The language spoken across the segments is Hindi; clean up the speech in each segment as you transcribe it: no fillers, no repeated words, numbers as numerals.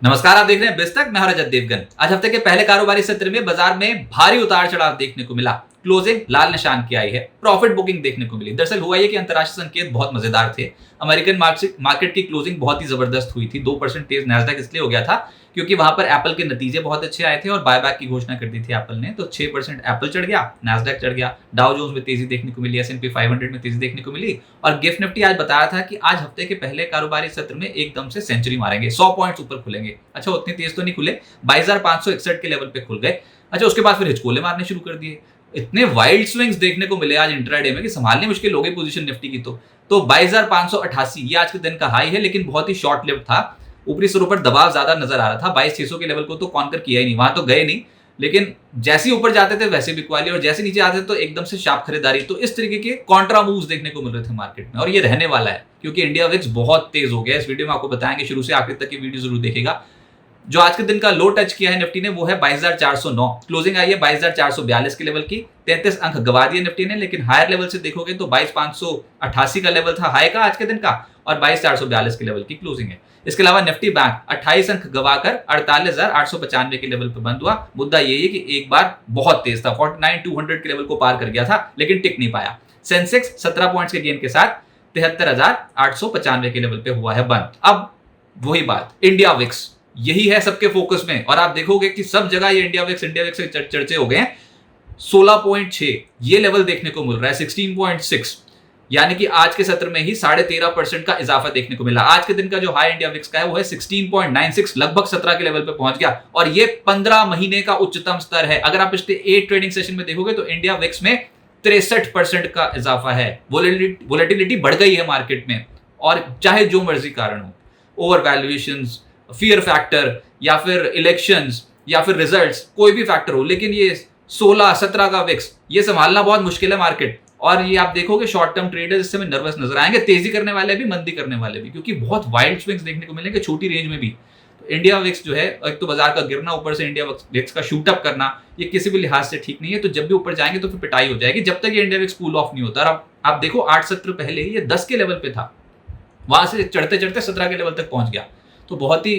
नमस्कार, आप देख रहे हैं बिस्तक। मैं हूं रजत देवगन। आज हफ्ते के पहले कारोबारी सत्र में बाजार में भारी उतार चढ़ाव देखने को मिला। क्लोजिंग लाल निशान की आई है, प्रॉफिट बुकिंग देखने को मिली। दरअसल हुआ ये कि अंतर्राष्ट्रीय संकेत बहुत मजेदार थे। अमेरिकन मार्केट की क्लोजिंग बहुत ही जबरदस्त हुई थी। 2% तेज नैस्डैक इसलिए हो गया था क्योंकि वहां पर एप्पल के नतीजे बहुत अच्छे आए थे और बायबैक की घोषणा कर दी थी एप्पल ने। तो 6% एप्पल चढ़ गया, नैस्डैक चढ़ गया, डाउ जोन्स में तेजी देखने को मिली, S&P 500 में तेजी देखने को मिली। और गिफ्ट निफ्टी आज बताया था कि आज हफ्ते के पहले कारोबारी सत्र में एकदम से सेंचुरी मारेंगे, 100 पॉइंट्स ऊपर खुलेंगे। अच्छा, उतनी तेज तो नहीं खुले, 22,561 के लेवल पे खुल गए। अच्छा, उसके बाद फिर हिचकोले मारने शुरू कर दिए। इतने वाइल्ड स्विंग्स देखने को मिले आज इंट्राडे में कि संभालनी मुश्किल हो गई पोजीशन निफ्टी की। तो 22,588 ये आज के दिन का हाई है, लेकिन बहुत ही शॉर्ट लिव्ड था। ऊपरी स्तरों पर दबाव ज्यादा नजर आ रहा था। 22,600 के लेवल को तो कॉन्कर किया ही नहीं, वहां तो गए नहीं, लेकिन जैसे ही ऊपर जाते थे वैसे भी क्वाली, और जैसे नीचे आते थे तो एकदम से शार्प खरीदारी। तो इस तरीके के कॉन्ट्रा मूव्स देखने को मिल रहे थे मार्केट में, और ये रहने वाला है क्योंकि इंडिया विक्स बहुत तेज हो गया। इस वीडियो में आपको बताएंगे, शुरू से आखिर तक की वीडियो जरूर देखेगा। जो आज के दिन का लो टच किया है निफ्टी ने वो है 22,409। क्लोजिंग आई है 22,442 के लेवल की। 33 अंक गवा दिए निफ्टी ने, लेकिन हायर लेवल से देखोगे तो 22,588 का लेवल था हाई का आज के दिन का, और 22,442 के लेवल की क्लोजिंग है। इसके अलावा निफ्टी बैंक 28 अंक गवाकर 48,895 के लेवल पर बंद हुआ। मुद्दा यही है कि एक बार बहुत तेज था, 49,200 के लेवल को पार कर गया था, लेकिन टिक नहीं पाया। सेंसेक्स 17 पॉइंट्स के गेन के साथ 73,895 के लेवल पे हुआ है बंद। अब वही बात, इंडिया विक्स यही है सबके फोकस में, और आप देखोगे कि सब जगह ये इंडिया विक्स के चर्चे हो गए हैं। 16.6 ये लेवल देखने को मिल रहा है, 16.6, यानी कि आज के सत्र में ही 13.5% का इजाफा देखने को मिला। आज के दिन का जो हाई इंडिया विक्स का है वो है 16.96, लगभग 17 के लेवल पे पहुंच गया, और ये 15 महीने का उच्चतम स्तर है। अगर आप पिछले 8 ट्रेडिंग सेशन में देखोगे तो इंडिया विक्स में 63% का इजाफा है। वोलेटिलिटी बढ़ गई है मार्केट में, और चाहे जो मर्जी कारण हो, ओवर वैल्यूएशंस, फियर फैक्टर, या फिर इलेक्शंस, या फिर रिजल्ट्स, कोई भी फैक्टर हो, लेकिन ये 16-17 का विक्स ये संभालना बहुत मुश्किल है मार्केट। और ये आप देखोगे शॉर्ट टर्म ट्रेडर्स इस समय नर्वस नजर आएंगे, तेजी करने वाले भी, मंदी करने वाले भी, क्योंकि बहुत वाइल्ड स्विंग्स देखने को मिलेंगे छोटी रेंज में भी। तो इंडिया विक्स जो है, एक तो बाजार का गिरना, ऊपर से इंडिया विक्स का शूट अप करना, ये किसी भी लिहाज से ठीक नहीं है। तो जब भी ऊपर जाएंगे तो फिर पिटाई हो जाएगी, जब तक ये इंडिया विक्स कूल ऑफ नहीं होता। और आप देखो 8 सत्र पहले ये 10 के लेवल पे था, वहां से चढ़ते चढ़ते 17 के लेवल तक पहुंच गया। तो बहुत ही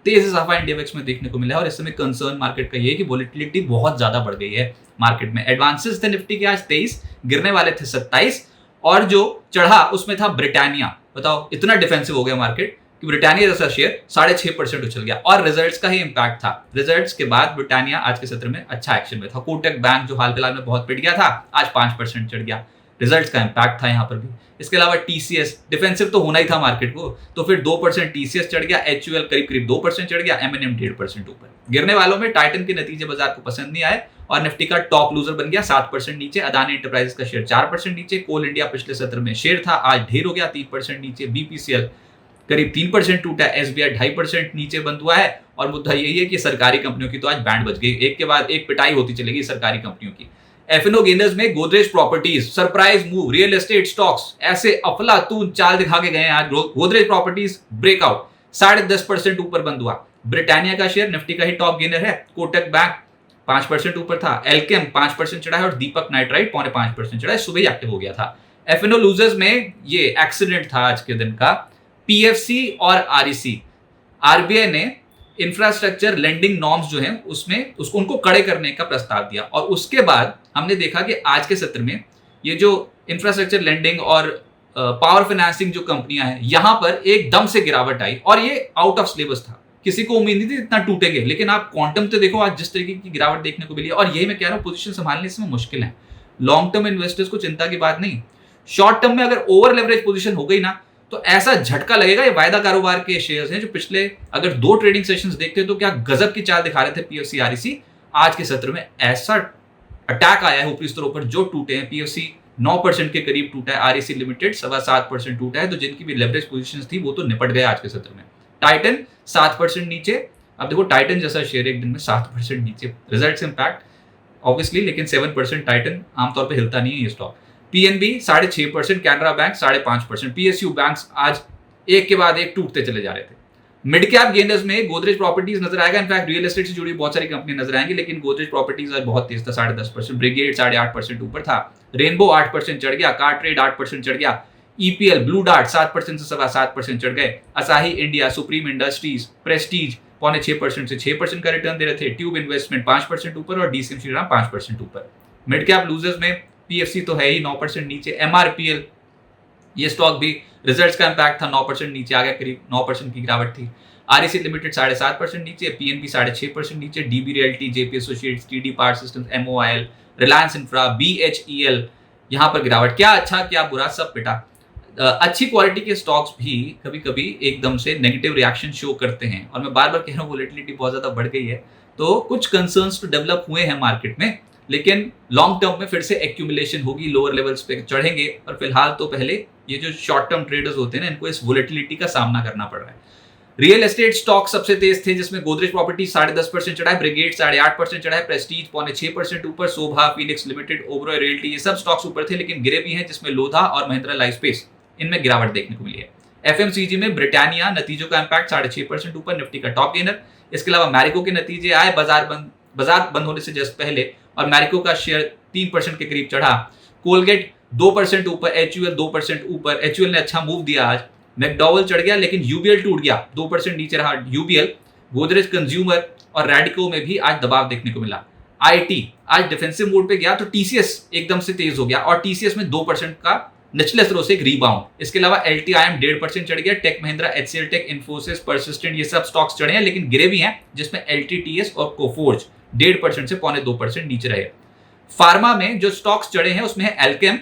तेज इजाफा इंडिया विक्स में देखने को मिला है, और इस समय कंसर्न मार्केट का ये है कि वोलेटिलिटी बहुत ज्यादा बढ़ गई है मार्केट में। एडवांसेस थे निफ्टी के आज 23, गिरने वाले थे 27, और जो चढ़ा उसमें था ब्रिटानिया। बताओ, इतना डिफेंसिव हो गया मार्केट कि ब्रिटानिया जैसा शेयर 6.5% उछल गया, और रिजल्ट्स का ही इंपैक्ट था। रिजल्ट्स के बाद ब्रिटानिया आज के सत्र में अच्छा एक्शन में था। कोटक बैंक जो हाल फिलहाल में बहुत पिट गया था, आज 5% चढ़ गया। रिजल्ट्स का इंपैक्ट था यहाँ पर भी। इसके अलावा टीसीएस, डिफेंसिव तो होना ही था मार्केट को, तो फिर 2% टीसीएस चढ़ गया। HUL करीब 2% चढ़ गया। M&M 1.5% ऊपर। गिरने वालों में टाइटन के नतीजे बाजार को पसंद नहीं आए, और निफ्टी का टॉप लूजर बन गया 7% नीचे। अदानी एंटरप्राइजेस का शेयर 4% नीचे। कोल इंडिया पिछले सत्र में शेयर था, आज ढेर हो गया 3% नीचे। BPCL करीब 3% टूटा। SBI 2.5% नीचे बंद हुआ है। और मुद्दा यही है कि सरकारी कंपनियों की तो आज बैंड बज गई, एक के बाद एक पिटाई होती चलेगी सरकारी कंपनियों की। F&O गेनर्स में Godrej properties surprise move, real estate stocks ऐसे अफलातून चाल दिखा के गए आज। गोदरेज प्रॉपर्टीज ब्रेकआउट 10.5% ऊपर बंद हुआ। ब्रिटानिया का शेयर निफ्टी का ही टॉप गेनर है। कोटक बैंक 5% ऊपर था। एल्केम 5% चढ़ा है, और दीपक नाइट्राइट 5.5% चढ़ा है, सुबह ही एक्टिव हो गया था। F&O लूजर्स में ये एक्सीडेंट था आज के दिन का। PFC और REC, RBI ने इंफ्रास्ट्रक्चर लेंडिंग नॉर्म्स जो हैं उसमें उनको कड़े करने का प्रस्ताव दिया, और उसके बाद हमने देखा कि आज के सत्र में ये जो इंफ्रास्ट्रक्चर लेंडिंग और पावर फाइनेंसिंग जो कंपनियां हैं, यहां पर एकदम से गिरावट आई, और ये आउट ऑफ सिलेबस था। किसी को उम्मीद नहीं थी इतना टूटेंगे, लेकिन आप क्वांटम तो देखो आज जिस तरीके की गिरावट देखने को मिली है। और यही मैं कह रहा हूं, पोजीशन संभालने इसमें मुश्किल है। लॉन्ग टर्म इन्वेस्टर्स को चिंता की बात नहीं, शॉर्ट टर्म में अगर ओवर लेवरेज पोजीशन हो गई ना, तो ऐसा झटका लगेगा। ये वायदा कारोबार के शेयर्स हैं जो पिछले अगर 2 ट्रेडिंग सेशंस देखते हैं तो क्या गजब की चाल दिखा रहे थे PFC REC। आज के सत्र में ऐसा अटैक आया है ऊपरी स्तरों पर, जो टूटे हैं। PFC 9% के करीब टूटा है, REC लिमिटेड 7.25% टूटा है। तो जिनकी भी लेवरेज पोजीशंस थी वो तो निपट गए आज के सत्र में। टाइटन 7% नीचे। अब देखो, टाइटन जैसा शेयर एक दिन में 7% नीचे, रिजल्ट्स इंपैक्ट ऑब्वियसली, लेकिन 7% टाइटन आमतौर पर हिलता नहीं है ये stock. PNB 6.5%, Canara bank 5.5%, PSU banks आज एक के बाद एक टूटते चले जा रहे थे। मिड कैप गेनर्स में गोदरेज प्रॉपर्टीज नजर आएगा। इनफैक्ट रियल एस्टेट से जुड़ी बहुत सारी कंपनी नजर आएंगी, लेकिन गोदरेज प्रॉपर्टीज आज बहुत तेज था, 10.5%। ब्रिगेड 8.5% ऊपर था। रेनबो 8% चढ़ गया। कार ट्रेड 8% चढ़ गया। ईपीएल, ब्लू डार्ट 7% से 7% चढ़ गए। Asahi India, supreme industries, Prestige 5.25% से 6% का रिटर्न दे रहे थे। ट्यूब इन्वेस्टमेंट 5% ऊपर और डीसीएम श्रीराम 5% ऊपर। मिड कैप लूजर्स में पीएफसी तो है ही 9% नीचे। एमआरपीएल ये स्टॉक भी रिजल्ट्स का इंपैक्ट था, 9% नीचे आ गया, करीब 9% की गिरावट थी। आरईसी लिमिटेड 7.5% नीचे, पीएनबी 6.5% नीचे, DB Realty, JP Associates, TD Power Systems, MOIL, Reliance Infra, BHEL यहां पर गिरावट। क्या अच्छा क्या बुरा, सब पिटा। अच्छी क्वालिटी के स्टॉक्स भी कभी कभी एकदम से नेगेटिव रिएक्शन शो करते हैं, और मैं बार बार कह रहा हूँ वोलेटिलिटी बहुत ज्यादा बढ़ गई है, तो कुछ कंसर्न्स तो डेवलप हुए हैं मार्केट में, लेकिन लॉन्ग टर्म में फिर से एक्यूमुलेशन होगी, लोअर लेवल्स पे चढ़ेंगे। और फिलहाल तो पहले ये जो शॉर्ट टर्म ट्रेडर्स होते हैं ना, इनको इस वोलेटिलिटी का सामना करना पड़ रहा है। रियल एस्टेट स्टॉक सबसे तेज थे, जिसमें गोदरेज प्रॉपर्टी 10.5% चढ़ा है, ब्रिगेड 8.5% चढ़ा है, प्रेस्टीज 6.25% ऊपर, शोभा, फीनिक्स लिमिटेड, ओबरॉय रियल्टी ये सब स्टॉक्स ऊपर थे, लेकिन गिरे भी हैं, जिसमें लोधा और महिंद्रा लाइफस्पेस इनमें गिरावट देखने को मिली है। एफएमसीजी में ब्रिटानिया नतीजों का इंपैक्ट 6.5% ऊपर, निफ्टी का टॉप गेनर। इसके अलावा मैरिको के नतीजे आए बाजार बंद होने से जस्ट पहले, और मैरिको का शेयर 3% के करीब चढ़ा। कोलगेट 2% ऊपर, एचयूएल 2% ऊपर, एचयूएल ने अच्छा मूव दिया आज। मैकडॉवल चढ़ गया, लेकिन यूबीएल टूट गया, 2% नीचे रहा यूबीएल। गोदरेज कंज्यूमर और रैडिको में भी आज दबाव देखने को मिला। आईटी आज डिफेंसिव मोड पे गया, तो टीसीएस एकदम से तेज हो गया, और टीसीएस में 2% का निचले स्तरों से एक रीबाउंड। इसके अलावा एलटीआईएम 1.5% चढ़ गया, tech Mahindra, HCL tech, Infosys, persistent ये सब स्टॉक्स चढ़े हैं, लेकिन गिरे भी हैं, जिसमें एलटीटीएस और कोफोर्ज 1.5% से 2.25% नीचे रहे। फार्मा में जो स्टॉक्स चढ़े हैं उसमें है एल्केम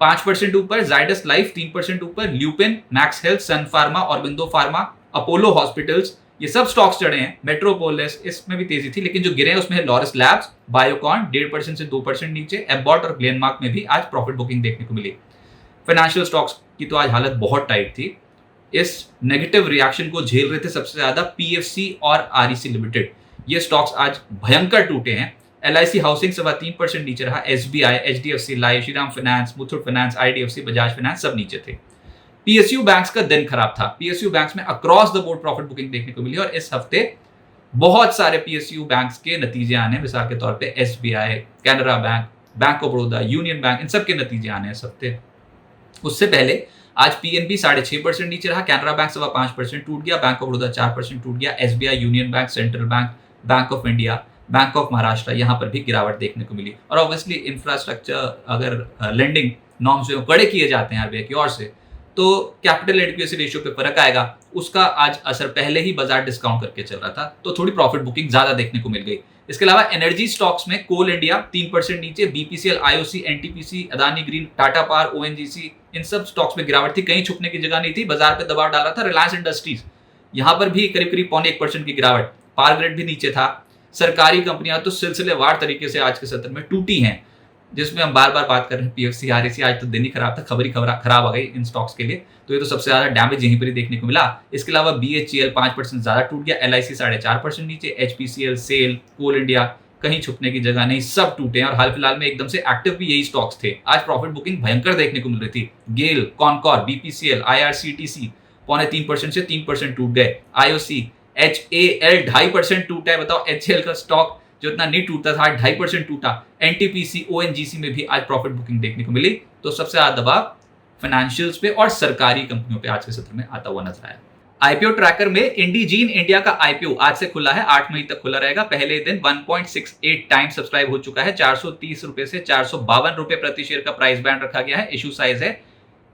5% ऊपर, जाइडस लाइफ 3% ऊपर, Lupin, Max Health, Sun Pharma, Aurobindo Pharma, Apollo Hospitals ये सब स्टॉक्स चढ़े हैं। मेट्रोपोलिस इसमें भी तेजी थी, लेकिन जो गिरे हैं उसमें है लॉरस लैब्स, बायोकॉन 1.5% से 2% नीचे, एबॉट और ग्लेनमार्क में भी आज प्रॉफिट बुकिंग देखने को मिली। फाइनेंशियल स्टॉक्स की तो आज हालत बहुत टाइट थी, इस नेगेटिव रिएक्शन को झेल रहे थे सबसे ज्यादा पीएफसी और आरईसी लिमिटेड, ये स्टॉक्स आज भयंकर टूटे हैं। एलआईसी हाउसिंग 3% नीचे रहा, SBI, HDFC life, Shriram finance, Muthoot finance, IDFC, Bajaj finance सब नीचे थे। पीएसयू बैंक्स का दिन खराब था, पीएसयू बैंक्स में across the board profit booking देखने को मिली, और इस हफ्ते बहुत सारे पीएसयू बैंक्स के नतीजे आने हैं, मिसाल के तौर पे SBI, Canara Bank, Bank of Baroda, Union Bank, इन सब के नतीजे आने हैं इस हफ्ते। उससे पहले आज पीएनबी 6.5% नीचे रहा, कैनरा बैंक 5% टूट गया, बैंक ऑफ बड़ौदा 4% टूट गया, SBI, union bank, central bank, Bank of India, bank of Maharashtra यहाँ पर भी गिरावट देखने को मिली। और ऑब्वियसली इंफ्रास्ट्रक्चर अगर लेंडिंग नॉर्म्स जो कड़े किए जाते हैं आरबीआई की ओर से, तो कैपिटल एडिक्वेसी रेशियो पे फर्क आएगा, उसका आज असर पहले ही बाजार डिस्काउंट करके चल रहा था, तो थोड़ी प्रॉफिट बुकिंग ज्यादा देखने को मिल गई। इसके अलावा एनर्जी स्टॉक्स में कोल इंडिया 3% नीचे, BPCL, IOC, NTPC, Adani Green, Tata Power, ONGC इन सब स्टॉक्स में गिरावट थी, कहीं छुपने की जगह नहीं थी, बाजार पे दबाव डाल रहा था। रिलायंस इंडस्ट्रीज यहाँ पर भी करीब 0.25% की गिरावट, पावर ग्रिड भी नीचे था। सरकारी कंपनियां तो सिलसिलेवार तरीके से आज के सत्र में टूटी हैं, जिसमें हम बार बार बात कर रहे हैं पीएफसी, आरईसी, आज तो दिन ही खराब था, खबर ही खराब आ गई इन स्टॉक्स के लिए, तो ये तो सबसे ज्यादा डैमेज यहीं पर ही देखने को मिला। इसके अलावा बीएचईएल 5% ज्यादा टूट गया, एलआईसी 4.5% नीचे, एचपीसीएल, सेल, कोल इंडिया कहीं छुपने की जगह नहीं, सब टूटे हैं, और हाल फिलहाल में एकदम से एक्टिव भी यही स्टॉक्स थे। आज प्रॉफिट बुकिंग भयंकर देखने को मिल रही थी। गेल, कॉनकॉर, बीपीसीएल, आईआरसीटीसी 3.25% से 3% टूट गए, आईओसी, एचएएल 2.5% टूटा है, बताओ एचएएल का स्टॉक जो इतना नहीं टूटता था 2.5% टूटा। एनटीपीसी, ओएनजीसी में भी आज प्रॉफिट बुकिंग देखने को मिली, तो सबसे ज्यादा दबाव फाइनेंशियल्स पे और सरकारी कंपनियों पे आज के सत्र में आता हुआ नजर आया। आईपीओ ट्रैकर में इंडीजीन इंडिया का आईपीओ आज से खुला है, 8 मई तक खुला रहेगा। पहले दिन 1.68 टाइम्स सब्सक्राइब हो चुका है, 430 रुपए से 452 रुपए प्रति शेयर का प्राइस बैंड रखा गया है। इशू साइज है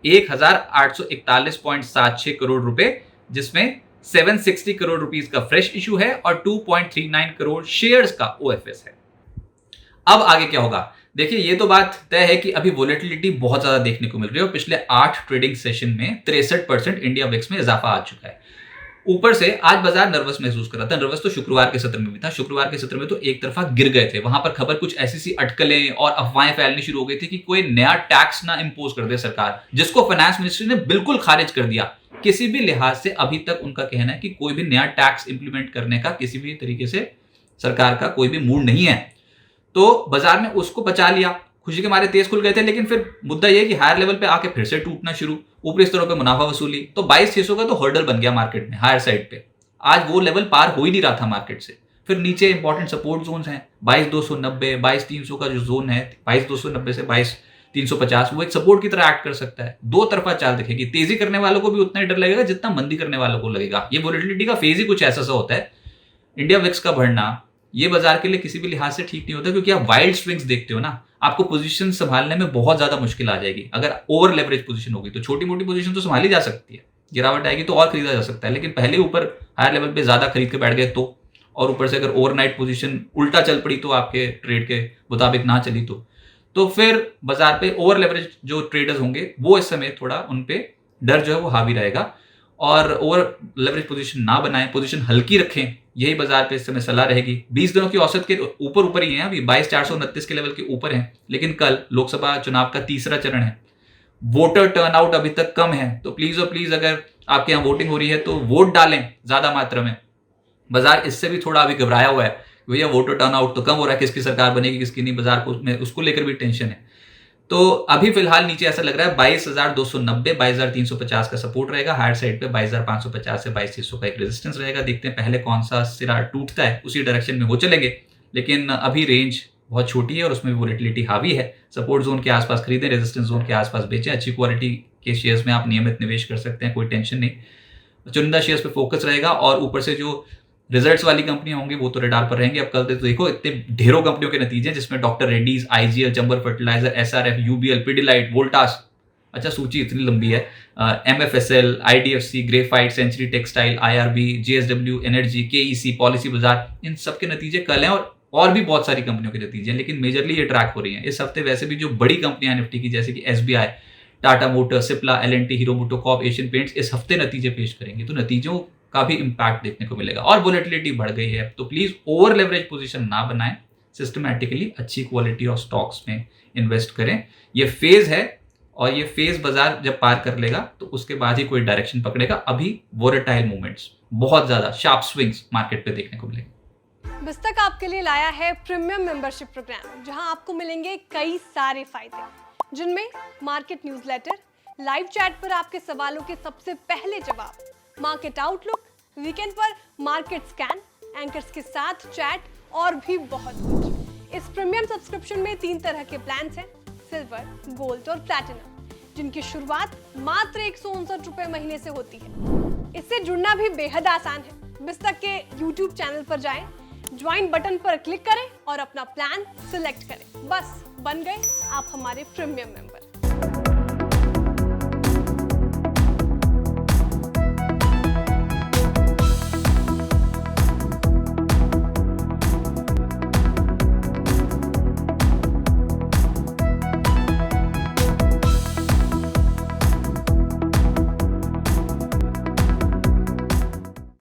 1841.76 करोड़ रुपए, जिसमें 760 करोड़ रुपीस का फ्रेश इशू है और 2.39 करोड़ शेयर्स का ओएफएस है। अब आगे क्या होगा, देखिए ये तो बात तय है कि अभी वोलेटिलिटी बहुत ज्यादा देखने को मिल रही है, और पिछले 8 ट्रेडिंग सेशन में 63% इंडिया विक्स में इजाफा आ चुका है। ऊपर से आज बाजार नर्वस महसूस कर रहा था, नर्वस तो शुक्रवार के सत्र में भी था, शुक्रवार के सत्र में तो एक तरफा गिर गए थे, वहां पर खबर कुछ ऐसी सी अटकलें और अफवाहें फैलनी शुरू हो गई थी कि कोई नया टैक्स ना इंपोज कर दे सरकार, जिसको फाइनेंस मिनिस्ट्री ने बिल्कुल खारिज कर दिया। किसी भी लिहाज से अभी तक उनका कहना है कि कोई भी नया टैक्स इंप्लीमेंट करने का किसी भी तरीके से सरकार का कोई भी मूड नहीं है, तो बाजार ने उसको बचा लिया, खुशी के मारे तेज खुल गए थे। लेकिन फिर मुद्दा यह कि हायर लेवल पे आके फिर से टूटना शुरू, ऊपरी स्तरों पे मुनाफा वसूली, तो 22,600 का तो हर्डल बन गया मार्केट में हायर साइड पे। आज वो लेवल पार हो ही नहीं रहा था मार्केट से। फिर नीचे इंपॉर्टेंट सपोर्ट जोन्स हैं 22,290, 22,300 का जो जोन है, 22,290 से 350 वो एक सपोर्ट की तरह एक्ट कर सकता है। दो तरफा चाल दिखेगी, तेजी करने वालों को भी उतना ही डर लगेगा जितना मंदी करने वालों को लगेगा। ये वोलेटिलिटी का फेज ही कुछ ऐसा सा होता है। इंडिया विक्स का बढ़ना ये बाजार के लिए किसी भी लिहाज से ठीक नहीं होता, क्योंकि आप वाइल्ड स्विंग्स देखते हो ना, आपको पोजीशन संभालने में बहुत ज्यादा मुश्किल आ जाएगी। अगर ओवर लेवरेज पोजीशन होगी तो छोटी मोटी पोजीशन तो संभाली जा सकती है, गिरावट आएगी तो और खरीदा जा सकता है, लेकिन पहले ऊपर हायर लेवल पे ज्यादा खरीद के बैठ गए और ऊपर से अगर ओवरनाइट पोजीशन उल्टा चल पड़ी तो आपके ट्रेड के मुताबिक ना चली तो फिर बाजार पे ओवर लेवरेज जो ट्रेडर्स होंगे वो इस समय थोड़ा उन पे डर जो है वो हावी रहेगा। और ओवर लेवरेज पोजीशन ना बनाएं, पोजीशन हल्की रखें, यही बाजार पे इस समय सलाह रहेगी। 20 दिनों की औसत के ऊपर ही है, अभी 22,429 के लेवल के ऊपर है, लेकिन कल लोकसभा चुनाव का तीसरा चरण है, वोटर टर्नआउट अभी तक कम है, तो प्लीज और प्लीज अगर आपके यहाँ वोटिंग हो रही है तो वोट डालें ज्यादा मात्रा में। बाजार इससे भी थोड़ा अभी घबराया हुआ है, भैया वोटर टर्नआउट तो कम हो रहा है, किसकी सरकार बनेगी किसकी नहीं, बाजार को उसको लेकर भी टेंशन है। तो अभी फिलहाल नीचे ऐसा लग रहा है 22,290 22,350 का सपोर्ट रहेगा, हायर साइड पे 22,550 से 22,300 का एक रेजिस्टेंस रहेगा। देखते हैं पहले कौन सा सिरा टूटता है, उसी डायरेक्शन में वो चलेंगे, लेकिन अभी रेंज बहुत छोटी है और उसमें वोलेटिलिटी हावी है। सपोर्ट जोन के आसपास खरीदें, रेजिस्टेंस जोन के आसपास बेचें। अच्छी क्वालिटी के शेयर्स में आप नियमित निवेश कर सकते हैं, कोई टेंशन नहीं। चुनिंदा शेयर्स पे फोकस रहेगा और ऊपर से जो रिजल्ट्स वाली कंपनियां होंगी वो तो रडार पर रहेंगे। अब कल तो देखो इतने ढेरों कंपनियों के नतीजे, जिसमें doctor Reddy's, IGL, Chambal fertiliser, SRF, UBL, Pidilite, Voltas, अच्छा सूची इतनी लंबी है, MFSL, IDFC, Graphite, Century Textile, IRB, JSW Energy, KEC, Policy Bazaar, इन सब के नतीजे कल हैं और भी बहुत सारी कंपनियों के नतीजे हैं, लेकिन मेजरली ये ट्रैक हो रही हैं। इस हफ्ते वैसे भी जो बड़ी कंपनियां निफ्टी की, जैसे कि SBI, Tata motor, Cipla, LNT, Hero MotoCorp, Asian paints इस हफ्ते नतीजे पेश करेंगे, तो नतीजों का भी इंपैक्ट देखने को मिलेगा। और वोलेटिलिटी बढ़ गई है, तो प्लीज ओवर लेवरेज पोजीशन ना बनाएं, सिस्टमैटिकली अच्छी क्वालिटी ऑफ स्टॉक्स में इन्वेस्ट करें। ये फेज है और ये फेज बाजार जब पार कर लेगा तो उसके बाद ही कोई डायरेक्शन पकड़ेगा। अभी वोलेटाइल मूवमेंट्स, बहुत ज्यादा शार्प स्विंग्स मार्केट पे देखने को मिलेंगे। बिस्तक आपके लिए लाया है प्रीमियम मेंबरशिप प्रोग्राम, जहां आपको मिलेंगे कई सारे फायदे, जिनमें मार्केट न्यूज़लेटर, लाइव चैट पर आपके सवालों के सबसे पहले जवाब, मार्केट आउटलुक, वीकेंड पर मार्केट स्कैन, एंकर्स के साथ चैट और भी बहुत कुछ। इस प्रीमियम सब्सक्रिप्शन में 3 तरह के प्लान्स हैं, सिल्वर, गोल्ड और प्लैटिनम, जिनकी शुरुआत मात्र 159 रुपए महीने से होती है। इससे जुड़ना भी बेहद आसान है। बिस्तक के YouTube चैनल पर जाएं, ज्वाइन बटन पर क्लिक करें और अपना प्लान सिलेक्ट करें। बस बन गए आप हमारे प्रीमियम मेंबर।